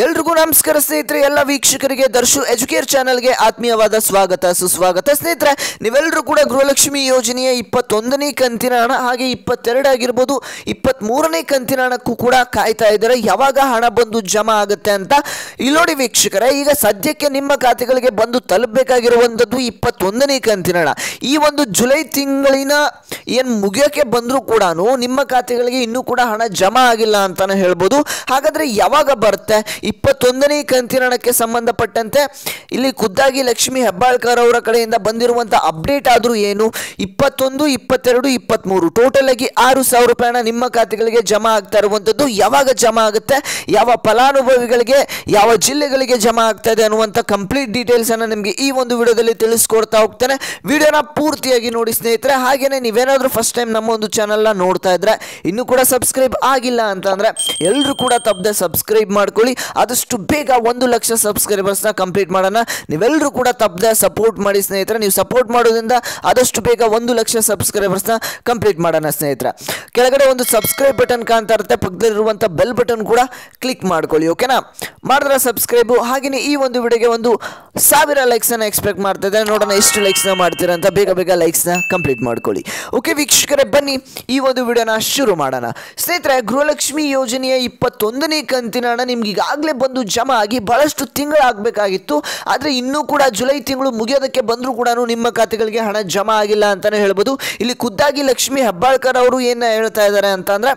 ಎಲ್ರಿಗೂ ನಮಸ್ಕಾರ ಸ್ನೇಹಿತರೆ, ಎಲ್ಲ ವೀಕ್ಷಕರಿಗೆ ದರ್ಶು ಎಜುಕೇರ್ ಚಾನಲ್ಗೆ ಆತ್ಮೀಯವಾದ ಸ್ವಾಗತ ಸುಸ್ವಾಗತ. ಸ್ನೇಹಿತರೆ, ನೀವೆಲ್ಲರೂ ಕೂಡ ಗೃಹಲಕ್ಷ್ಮಿ ಯೋಜನೆಯ 21ನೇ ಕಂತಿನ ಹಣ ಹಾಗೆ 22 ಆಗಿರ್ಬೋದು 23ನೇ ಕಂತಿನ ಹಣಕ್ಕೂ ಕೂಡ ಕಾಯ್ತಾ ಇದ್ದಾರೆ. ಯಾವಾಗ ಹಣ ಬಂದು ಜಮಾ ಆಗುತ್ತೆ ಅಂತ ಇಲ್ಲಿ ನೋಡಿ ವೀಕ್ಷಕರೇ, ಈಗ ಸದ್ಯಕ್ಕೆ ನಿಮ್ಮ ಖಾತೆಗಳಿಗೆ ಬಂದು ತಲುಪಬೇಕಾಗಿರುವಂಥದ್ದು 21ನೇ ಕಂತಿನ ಹಣ. ಈ ಒಂದು ಜುಲೈ ತಿಂಗಳಿನ ಏನು ಮುಗಿಯೋಕ್ಕೆ ಬಂದರೂ ಕೂಡ ನಿಮ್ಮ ಖಾತೆಗಳಿಗೆ ಇನ್ನೂ ಕೂಡ ಹಣ ಜಮಾ ಆಗಿಲ್ಲ ಅಂತಾನೆ ಹೇಳ್ಬೋದು. ಹಾಗಾದರೆ ಯಾವಾಗ ಬರುತ್ತೆ 21ನೇ ಕಂತಿನ ಹಣಕ್ಕೆ ಸಂಬಂಧಪಟ್ಟಂತೆ ಇಲ್ಲಿ ಖುದ್ದಾಗಿ ಲಕ್ಷ್ಮಿ ಹೆಬ್ಬಾಳ್ಕರ್ ಅವರ ಕಡೆಯಿಂದ ಬಂದಿರುವಂಥ ಅಪ್ಡೇಟ್ ಆದರೂ ಏನು, 21, 22, 23 ಟೋಟಲ್ ಆಗಿ 6,000 ರೂಪಾಯಿ ಹಣ ನಿಮ್ಮ ಖಾತೆಗಳಿಗೆ ಜಮಾ ಆಗ್ತಾ ಇರುವಂಥದ್ದು. ಯಾವಾಗ ಜಮಾ ಆಗುತ್ತೆ, ಯಾವ ಫಲಾನುಭವಿಗಳಿಗೆ, ಯಾವ ಜಿಲ್ಲೆಗಳಿಗೆ ಜಮಾ ಆಗ್ತಾ ಇದೆ ಅನ್ನುವಂಥ ಕಂಪ್ಲೀಟ್ ಡೀಟೇಲ್ಸ್ ಅನ್ನು ನಿಮಗೆ ಈ ಒಂದು ವಿಡಿಯೋದಲ್ಲಿ ತಿಳಿಸ್ಕೊಡ್ತಾ ಹೋಗ್ತೇನೆ. ವಿಡಿಯೋನ ಪೂರ್ತಿಯಾಗಿ ನೋಡಿ ಸ್ನೇಹಿತರೆ. ಹಾಗೇನೆ ನೀವೇನಾದರೂ ಫಸ್ಟ್ ಟೈಮ್ ನಮ್ಮ ಒಂದು ಚಾನಲ್ನ ನೋಡ್ತಾ ಇದ್ರೆ, ಇನ್ನೂ ಕೂಡ ಸಬ್ಸ್ಕ್ರೈಬ್ ಆಗಿಲ್ಲ ಅಂತಂದ್ರೆ ಎಲ್ಲರೂ ಕೂಡ ತಪ್ಪದೆ ಸಬ್ಸ್ಕ್ರೈಬ್ ಮಾಡ್ಕೊಳ್ಳಿ. ಆದಷ್ಟು ಬೇಗ 1 ಲಕ್ಷ ಸಬ್ಸ್ಕ್ರೈಬರ್ಸ್ನ ಕಂಪ್ಲೀಟ್ ಮಾಡೋಣ. ನೀವೆಲ್ಲರೂ ಕೂಡ ತಪ್ಪದೆ ಸಪೋರ್ಟ್ ಮಾಡಿ ಸ್ನೇಹಿತರೆ. ನೀವು ಸಪೋರ್ಟ್ ಮಾಡೋದ್ರಿಂದ ಆದಷ್ಟು ಬೇಗ 1 ಲಕ್ಷ ಸಬ್ಸ್ಕ್ರೈಬರ್ಸ್ನ ಕಂಪ್ಲೀಟ್ ಮಾಡೋಣ ಸ್ನೇಹಿತರೆ. ಕೆಳಗಡೆ ಒಂದು ಸಬ್ಸ್ಕ್ರೈಬ್ ಬಟನ್ ಕಾಣ್ತಾ ಇರುತ್ತೆ, ಪಕ್ಕದಲ್ಲಿರುವಂಥ ಬೆಲ್ ಬಟನ್ ಕೂಡ ಕ್ಲಿಕ್ ಮಾಡ್ಕೊಳ್ಳಿ. ಓಕೆನಾ? ಮಾಡಿದ್ರೆ ಸಬ್ಸ್ಕ್ರೈಬು. ಹಾಗೆಯೇ ಈ ಒಂದು ವಿಡಿಯೋಗೆ 1,000 ಲೈಕ್ಸನ್ನು ಎಕ್ಸ್ಪೆಕ್ಟ್ ಮಾಡ್ತಾ ಇದ್ದಾರೆ. ನೋಡೋಣ ಎಷ್ಟು ಲೈಕ್ಸ್ನ ಮಾಡ್ತೀರಾ ಅಂತ. ಬೇಗ ಬೇಗ ಲೈಕ್ಸ್ನ ಕಂಪ್ಲೀಟ್ ಮಾಡ್ಕೊಳ್ಳಿ. ಓಕೆ ವೀಕ್ಷಕರೇ, ಬನ್ನಿ ಈ ಒಂದು ವಿಡಿಯೋನ ಶುರು ಮಾಡೋಣ ಸ್ನೇಹಿತರೆ. ಗೃಹಲಕ್ಷ್ಮಿ ಯೋಜನೆಯ 21ನೇ ಕಂತಿನ ಹಣ ನಿಮ್ಗೆ ಈಗಾಗಲೇ ಬಂದು ಜಮಾ ಆಗಿ ಬಹಳಷ್ಟು ತಿಂಗಳಾಗಬೇಕಾಗಿತ್ತು. ಆದರೆ ಇನ್ನೂ ಕೂಡ ಜುಲೈ ತಿಂಗಳು ಮುಗಿಯೋದಕ್ಕೆ ಬಂದರೂ ಕೂಡ ನಿಮ್ಮ ಖಾತೆಗಳಿಗೆ ಹಣ ಜಮಾ ಆಗಿಲ್ಲ ಅಂತಲೇ ಹೇಳ್ಬೋದು. ಇಲ್ಲಿ ಖುದ್ದಾಗಿ ಲಕ್ಷ್ಮಿ ಹೆಬ್ಬಾಳ್ಕರ್ ಅವರು ಏನು ಹೇಳ್ತಾ ಇದ್ದಾರೆ ಅಂತಂದರೆ,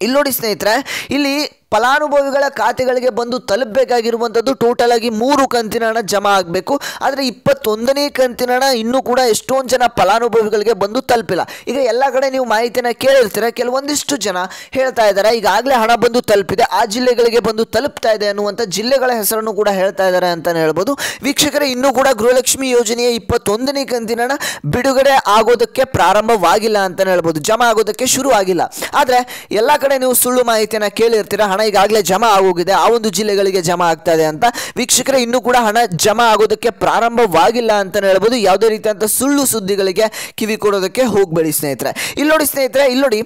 ಇಲ್ಲಿ ನೋಡಿ ಸ್ನೇಹಿತರೆ, ಇಲ್ಲಿ ಫಲಾನುಭವಿಗಳ ಖಾತೆಗಳಿಗೆ ಬಂದು ತಲುಪಬೇಕಾಗಿರುವಂಥದ್ದು ಟೋಟಲ್ ಆಗಿ 3 ಕಂತಿನ ಹಣ ಜಮಾ ಆಗಬೇಕು. ಆದರೆ 21ನೇ ಕಂತಿನ ಹಣ ಇನ್ನೂ ಕೂಡ ಎಷ್ಟೊಂದು ಜನ ಫಲಾನುಭವಿಗಳಿಗೆ ಬಂದು ತಲುಪಿಲ್ಲ. ಈಗ ಎಲ್ಲ ಕಡೆ ನೀವು ಮಾಹಿತಿನ ಕೇಳಿರ್ತೀರ. ಕೆಲವೊಂದಿಷ್ಟು ಜನ ಹೇಳ್ತಾ ಇದ್ದಾರೆ ಈಗಾಗಲೇ ಹಣ ಬಂದು ತಲುಪಿದೆ, ಆ ಜಿಲ್ಲೆಗಳಿಗೆ ಬಂದು ತಲುಪ್ತಾ ಇದೆ ಅನ್ನುವಂಥ ಜಿಲ್ಲೆಗಳ ಹೆಸರನ್ನು ಕೂಡ ಹೇಳ್ತಾ ಇದ್ದಾರೆ ಅಂತಲೇ ಹೇಳ್ಬೋದು. ವೀಕ್ಷಕರೇ, ಇನ್ನೂ ಕೂಡ ಗೃಹಲಕ್ಷ್ಮಿ ಯೋಜನೆಯ 21ನೇ ಕಂತಿನ ಹಣ ಬಿಡುಗಡೆ ಆಗೋದಕ್ಕೆ ಪ್ರಾರಂಭವಾಗಿಲ್ಲ ಅಂತಲೇ ಹೇಳ್ಬೋದು, ಜಮಾ ಆಗೋದಕ್ಕೆ ಶುರು ಆಗಿಲ್ಲ. ಆದರೆ ಎಲ್ಲ ಕಡೆ ನೀವು ಸುಳ್ಳು ಮಾಹಿತಿಯನ್ನು ಕೇಳಿರ್ತೀರ, ಹಣ ಈಗಾಗಲೇ ಜಮಾ ಆಗೋಗಿದೆ, ಆ ಒಂದು ಜಿಲ್ಲೆಗಳಿಗೆ ಜಮಾ ಆಗ್ತಾ ಇದೆ ಅಂತ. ವೀಕ್ಷಕರೇ, ಇನ್ನೂ ಕೂಡ ಹಣ ಜಮಾ ಆಗೋದಕ್ಕೆ ಪ್ರಾರಂಭವಾಗಿಲ್ಲ ಅಂತಲೇ ಹೇಳ್ಬೋದು. ಯಾವುದೇ ರೀತಿಯಂಥ ಸುಳ್ಳು ಸುದ್ದಿಗಳಿಗೆ ಕಿವಿ ಕೊಡೋದಕ್ಕೆ ಹೋಗಬೇಡಿ ಸ್ನೇಹಿತರೆ. ಇಲ್ಲಿ ನೋಡಿ ಸ್ನೇಹಿತರೆ, ಇಲ್ಲಿ ನೋಡಿ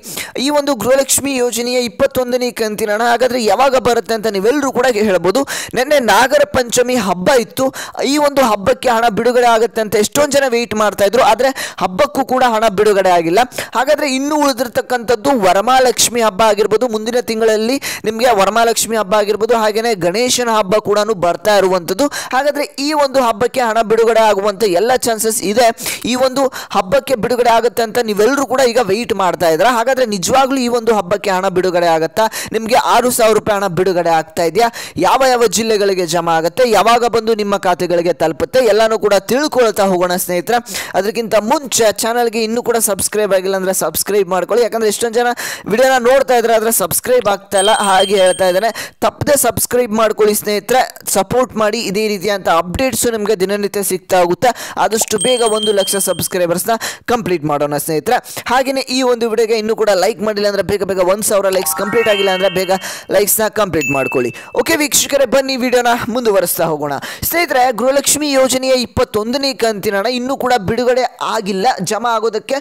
ಈ ಒಂದು ಗೃಹಲಕ್ಷ್ಮಿ ಯೋಜನೆಯ 21ನೇ ಕಂತಿನ ಹಣ ಹಾಗಾದ್ರೆ ಯಾವಾಗ ಬರುತ್ತೆ ಅಂತ ನೀವೆಲ್ಲರೂ ಕೂಡ ಹೇಳ್ಬೋದು. ನಿನ್ನೆ ನಾಗರ ಪಂಚಮಿ ಹಬ್ಬ ಇತ್ತು. ಈ ಒಂದು ಹಬ್ಬಕ್ಕೆ ಹಣ ಬಿಡುಗಡೆ ಆಗುತ್ತೆ ಅಂತ ಎಷ್ಟೊಂದು ಜನ ವೆಯ್ಟ್ ಮಾಡ್ತಾ ಇದ್ರು. ಆದರೆ ಹಬ್ಬಕ್ಕೂ ಕೂಡ ಹಣ ಬಿಡುಗಡೆ ಆಗಿಲ್ಲ. ಹಾಗಾದ್ರೆ ಇನ್ನೂ ಉಳಿದಿರ್ತಕ್ಕಂಥದ್ದು ವರಮಹಾಲಕ್ಷ್ಮಿ ಹಬ್ಬ ಆಗಿರ್ಬೋದು. ಮುಂದಿನ ತಿಂಗಳಲ್ಲಿ ನಿಮಗೆ ವರಮಹಾಲಕ್ಷ್ಮಿ ಹಬ್ಬ ಆಗಿರ್ಬೋದು, ಹಾಗೇನೆ ಗಣೇಶನ ಹಬ್ಬ ಕೂಡ ಬರ್ತಾ ಇರುವಂಥದ್ದು. ಹಾಗಾದ್ರೆ ಈ ಒಂದು ಹಬ್ಬಕ್ಕೆ ಹಣ ಬಿಡುಗಡೆ ಆಗುವಂಥ ಎಲ್ಲ ಚಾನ್ಸಸ್ ಇದೆ. ಈ ಒಂದು ಹಬ್ಬಕ್ಕೆ ಬಿಡುಗಡೆ ಆಗುತ್ತೆ ಅಂತ ನೀವೆಲ್ಲರೂ ಕೂಡ ಈಗ ವೆಯ್ಟ್ ಮಾಡ್ತಾ ಇದ್ದೀರಾ. ಹಾಗಾದ್ರೆ ನಿಜವಾಗ್ಲೂ ಈ ಒಂದು ಹಬ್ಬಕ್ಕೆ ಹಣ ಬಿಡುಗಡೆ ಆಗುತ್ತಾ? ನಿಮಗೆ 6,000 ರೂಪಾಯಿ ಹಣ ಬಿಡುಗಡೆ ಆಗ್ತಾ ಇದೆಯಾ? ಯಾವ ಯಾವ ಜಿಲ್ಲೆಗಳಿಗೆ ಜಮಾ ಆಗುತ್ತೆ? ಯಾವಾಗ ಬಂದು ನಿಮ್ಮ ಖಾತೆಗಳಿಗೆ ತಲುಪುತ್ತೆ? ಎಲ್ಲಾನು ಕೂಡ ತಿಳ್ಕೊಳ್ತಾ ಹೋಗೋಣ ಸ್ನೇಹಿತರೆ. ಅದಕ್ಕಿಂತ ಮುಂಚೆ ಚಾನಲ್ಗೆ ಇನ್ನೂ ಕೂಡ ಸಬ್ಸ್ಕ್ರೈಬ್ ಆಗಿಲ್ಲ ಅಂದರೆ ಸಬ್ಸ್ಕ್ರೈಬ್ ಮಾಡ್ಕೊಳ್ಳಿ. ಯಾಕಂದರೆ ಎಷ್ಟೊಂದು ಜನ ವಿಡಿಯೋನ ನೋಡ್ತಾ ಇದ್ದಾರೆ, ಆದರೆ ಸಬ್ಸ್ಕ್ರೈಬ್ ಆಗ್ತಾ ಇಲ್ಲ. ಹಾಗೆ ಹೇಳ್ತಾ ಇದ್ದೇನೆ, ತಪ್ಪದೆ ಸಬ್ಸ್ಕ್ರೈಬ್ ಮಾಡ್ಕೊಳ್ಳಿ ಸ್ನೇಹಿತರೆ. ಸಪೋರ್ಟ್ ಮಾಡಿ. ಇದೇ ರೀತಿಯಂಥ ಅಪ್ಡೇಟ್ಸು ನಿಮಗೆ ದಿನನಿತ್ಯ ಸಿಗ್ತಾ ಹೋಗುತ್ತೆ. ಆದಷ್ಟು ಬೇಗ 1 ಲಕ್ಷ ಸಬ್ಸ್ಕ್ರೈಬರ್ಸ್ನ ಕಂಪ್ಲೀಟ್ ಮಾಡೋಣ ಸ್ನೇಹಿತರೆ. ಹಾಗೆಯೇ ಈ ಒಂದು ವಿಡಿಯೋಗೆ ಇನ್ನೂ ಕೂಡ ಲೈಕ್ ಮಾಡಿಲ್ಲ ಅಂದರೆ ಬೇಗ ಬೇಗ 1,000 ಲೈಕ್ಸ್ ಕಂಪ್ಲೀಟ್ ಆಗಿಲ್ಲ ಅಂದರೆ ಬೇಗ ಲೈಕ್ಸ್ನ ಕಂಪ್ಲೀಟ್ ಮಾಡ್ಕೊಳ್ಳಿ. ಓಕೆ ವೀಕ್ಷಕರೇ, ಬನ್ನಿ ವಿಡಿಯೋನ ಮುಂದುವರಿಸ್ತಾ ಹೋಗೋಣ ಸ್ನೇಹಿತರೆ. ಗೃಹಲಕ್ಷ್ಮಿ ಯೋಜನೆಯ 21ನೇ ಕಂತಿನ ಹಣ ಇನ್ನೂ ಕೂಡ ಬಿಡುಗಡೆ ಆಗಿಲ್ಲ, ಜಮಾ ಆಗೋದಕ್ಕೆ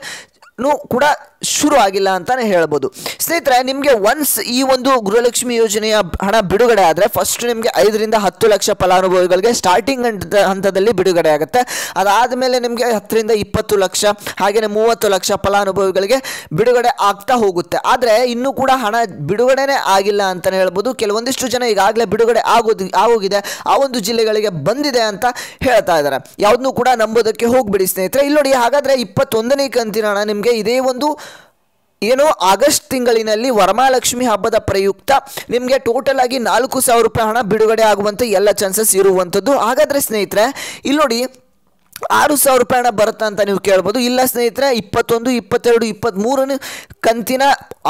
ಕೂಡ ಶುರು ಆಗಿಲ್ಲ ಅಂತಾನೆ ಹೇಳ್ಬೋದು ಸ್ನೇಹಿತರೆ. ನಿಮಗೆ ಒನ್ಸ್ ಈ ಒಂದು ಗೃಹಲಕ್ಷ್ಮಿ ಯೋಜನೆಯ ಹಣ ಬಿಡುಗಡೆ ಆದರೆ ಫಸ್ಟ್ ನಿಮಗೆ 5 ರಿಂದ 10 ಲಕ್ಷ ಫಲಾನುಭವಿಗಳಿಗೆ ಸ್ಟಾರ್ಟಿಂಗ್ ಹಂತದಲ್ಲಿ ಬಿಡುಗಡೆ ಆಗುತ್ತೆ. ಅದಾದಮೇಲೆ ನಿಮಗೆ 10 ರಿಂದ 20 ಲಕ್ಷ ಹಾಗೆಯೇ 30 ಲಕ್ಷ ಫಲಾನುಭವಿಗಳಿಗೆ ಬಿಡುಗಡೆ ಆಗ್ತಾ ಹೋಗುತ್ತೆ. ಆದರೆ ಇನ್ನೂ ಕೂಡ ಹಣ ಬಿಡುಗಡೆನೇ ಆಗಿಲ್ಲ ಅಂತಲೇ ಹೇಳ್ಬೋದು. ಕೆಲವೊಂದಿಷ್ಟು ಜನ ಈಗಾಗಲೇ ಬಿಡುಗಡೆ ಆಗೋಗಿದೆ, ಆ ಒಂದು ಜಿಲ್ಲೆಗಳಿಗೆ ಬಂದಿದೆ ಅಂತ ಹೇಳ್ತಾ ಇದ್ದಾರೆ. ಯಾವುದನ್ನು ಕೂಡ ನಂಬೋದಕ್ಕೆ ಹೋಗ್ಬಿಡಿ ಸ್ನೇಹಿತರೆ. ಇಲ್ಲಿ ನೋಡಿ, ಹಾಗಾದರೆ 21ನೇ ಕಂತಿನ ಹಣ ನಿಮಗೆ ಇದೇ ಒಂದು ಆಗಸ್ಟ್ ತಿಂಗಳಿನಲ್ಲಿ ವರಮಹಾಲಕ್ಷ್ಮಿ ಹಬ್ಬದ ಪ್ರಯುಕ್ತ ನಿಮಗೆ ಟೋಟಲ್ ಆಗಿ 4,000 ರೂಪಾಯಿ ಹಣ ಬಿಡುಗಡೆ ಆಗುವಂಥ ಎಲ್ಲ ಚಾನ್ಸಸ್ ಇರುವಂಥದ್ದು. ಹಾಗಾದರೆ ಸ್ನೇಹಿತರೆ, ಇಲ್ಲಿ ನೋಡಿ 6,000 ರೂಪಾಯಿ ಹಣ ಬರುತ್ತಾ ಅಂತ ನೀವು ಕೇಳ್ಬೋದು. ಇಲ್ಲ ಸ್ನೇಹಿತರೆ, 21, 22, 23 ಕಂತಿನ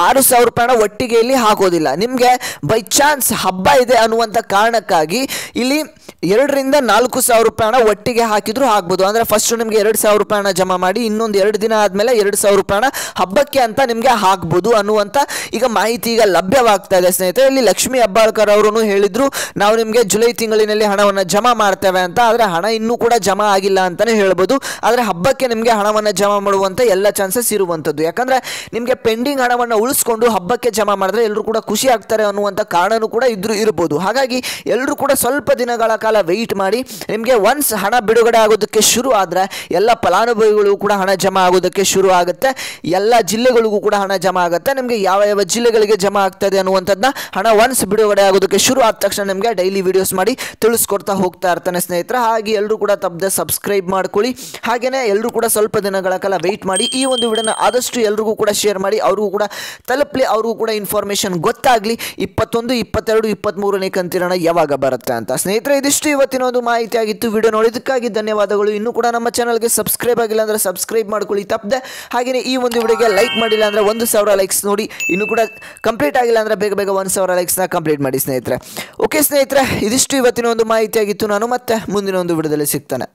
6,000 ರೂಪಾಯಿ ಹಣ ಒಟ್ಟಿಗೆ ಇಲ್ಲಿ ಹಾಕೋದಿಲ್ಲ. ನಿಮಗೆ ಬೈ ಚಾನ್ಸ್ ಹಬ್ಬ ಇದೆ ಅನ್ನುವಂಥ ಕಾರಣಕ್ಕಾಗಿ ಇಲ್ಲಿ 2ರಿಂದ 4,000 ರೂಪಾಯಿ ಹಣ ಒಟ್ಟಿಗೆ ಹಾಕಿದ್ರು ಆಗ್ಬೋದು. ಅಂದರೆ ಫಸ್ಟ್ ನಿಮಗೆ 2,000 ರೂಪಾಯಿ ಹಣ ಜಮಾ ಮಾಡಿ ಇನ್ನೊಂದು 2 ದಿನ ಆದಮೇಲೆ 2,000 ರೂಪಾಯಿ ಹಣ ಹಬ್ಬಕ್ಕೆ ಅಂತ ನಿಮಗೆ ಹಾಕ್ಬೋದು ಅನ್ನುವಂಥ ಈಗ ಮಾಹಿತಿ ಈಗ ಲಭ್ಯವಾಗ್ತಾ ಇದೆ ಸ್ನೇಹಿತರೆ. ಇಲ್ಲಿ ಲಕ್ಷ್ಮೀ ಹೆಬ್ಬಾಳ್ಕರ್ ಅವರು ಹೇಳಿದ್ರು, ನಾವು ನಿಮಗೆ ಜುಲೈ ತಿಂಗಳಿನಲ್ಲಿ ಹಣವನ್ನು ಜಮಾ ಮಾಡ್ತೇವೆ ಅಂತ. ಆದರೆ ಹಣ ಇನ್ನೂ ಕೂಡ ಜಮಾ ಆಗಿಲ್ಲ ಅಂತಲೇ ಹೇಳ್ಬೋದು. ಆದರೆ ಹಬ್ಬಕ್ಕೆ ನಿಮಗೆ ಹಣವನ್ನು ಜಮಾ ಮಾಡುವಂಥ ಎಲ್ಲ ಚಾನ್ಸಸ್ ಇರುವಂಥದ್ದು. ಯಾಕಂದರೆ ನಿಮಗೆ ಪೆಂಡಿಂಗ್ ಹಣವನ್ನು ಉಳಿಸ್ಕೊಂಡು ಹಬ್ಬಕ್ಕೆ ಜಮಾ ಮಾಡಿದ್ರೆ ಎಲ್ಲರೂ ಕೂಡ ಖುಷಿ ಆಗ್ತಾರೆ ಅನ್ನುವಂಥ ಕಾರಣನೂ ಕೂಡ ಇರ್ಬೋದು. ಹಾಗಾಗಿ ಎಲ್ಲರೂ ಕೂಡ ಸ್ವಲ್ಪ ದಿನಗಳ ಕಾಲ ವೆಯ್ಟ್ ಮಾಡಿ. ನಿಮಗೆ ಒನ್ಸ್ ಹಣ ಬಿಡುಗಡೆ ಆಗೋದಕ್ಕೆ ಶುರು ಆದರೆ ಎಲ್ಲ ಫಲಾನುಭವಿಗಳು ಕೂಡ ಹಣ ಜಮಾ ಆಗೋದಕ್ಕೆ ಶುರು ಆಗುತ್ತೆ. ಎಲ್ಲ ಜಿಲ್ಲೆಗಳಿಗೂ ಕೂಡ ಹಣ ಜಮಾ ಆಗುತ್ತೆ. ನಿಮಗೆ ಯಾವ ಯಾವ ಜಿಲ್ಲೆಗಳಿಗೆ ಜಮಾ ಆಗ್ತದೆ ಅನ್ನುವಂಥದ್ದನ್ನ ಹಣ ಒನ್ಸ್ ಬಿಡುಗಡೆ ಆಗೋದಕ್ಕೆ ಶುರು ಆದ ತಕ್ಷಣ ನಿಮಗೆ ಡೈಲಿ ವಿಡಿಯೋಸ್ ಮಾಡಿ ತಿಳಿಸ್ಕೊಡ್ತಾ ಹೋಗ್ತಾ ಇರ್ತಾನೆ ಸ್ನೇಹಿತರೆ. ಹಾಗೆ ಎಲ್ಲರೂ ಕೂಡ ತಪ್ಪದೆ ಸಬ್ಸ್ಕ್ರೈಬ್ ಮಾಡ್ಕೊಳ್ಳಿ. ಹಾಗೆಯೇ ಎಲ್ಲರೂ ಕೂಡ ಸ್ವಲ್ಪ ದಿನಗಳ ಕಾಲ ವೆಯ್ಟ್ ಮಾಡಿ. ಈ ಒಂದು ವಿಡಿಯೋನ ಆದಷ್ಟು ಎಲ್ರಿಗೂ ಕೂಡ ಶೇರ್ ಮಾಡಿ, ಅವ್ರಿಗೂ ಕೂಡ ತಲುಪಲಿ, ಅವ್ರಿಗೂ ಕೂಡ ಇನ್ಫಾರ್ಮೇಷನ್ ಗೊತ್ತಾಗಲಿ 21, 22, 23ನೇ ಕಂತಿನ ಹಣ ಯಾವಾಗ ಬರುತ್ತೆ ಅಂತ. ಸ್ನೇಹಿತರೆ, ಇದಿಷ್ಟು ಇವತ್ತಿನ ಒಂದು ಮಾಹಿತಿ ಆಗಿತ್ತು. ವಿಡಿಯೋ ನೋಡಿದ್ದಕ್ಕಾಗಿ ಧನ್ಯವಾದಗಳು. ಇನ್ನೂ ಕೂಡ ನಮ್ಮ ಚಾನಲ್ಗೆ ಸಬ್ಸ್ಕ್ರೈಬ್ ಆಗಿಲ್ಲ ಅಂದರೆ ಸಬ್ಸ್ಕ್ರೈಬ್ ಮಾಡ್ಕೊಳ್ಳಿ ತಪ್ಪದೆ. ಹಾಗೆಯೇ ಈ ಒಂದು ವಿಡಿಯೋಗೆ ಲೈಕ್ ಮಾಡಿಲ್ಲ ಅಂದರೆ 1,000 ಲೈಕ್ಸ್ ನೋಡಿ. ಇನ್ನೂ ಕೂಡ ಕಂಪ್ಲೀಟ್ ಆಗಿಲ್ಲ ಅಂದರೆ ಬೇಗ 1,000 ಲೈಕ್ಸ್ನ ಕಂಪ್ಲೀಟ್ ಮಾಡಿ ಸ್ನೇಹಿತರೆ. ಓಕೆ ಸ್ನೇಹಿತರೆ, ಇದಿಷ್ಟು ಇವತ್ತಿನ ಒಂದು ಮಾಹಿತಿ ಆಗಿತ್ತು. ನಾನು ಮತ್ತೆ ಮುಂದಿನ ಒಂದು ವಿಡಿಯೋದಲ್ಲಿ ಸಿಗ್ತಾನೆ.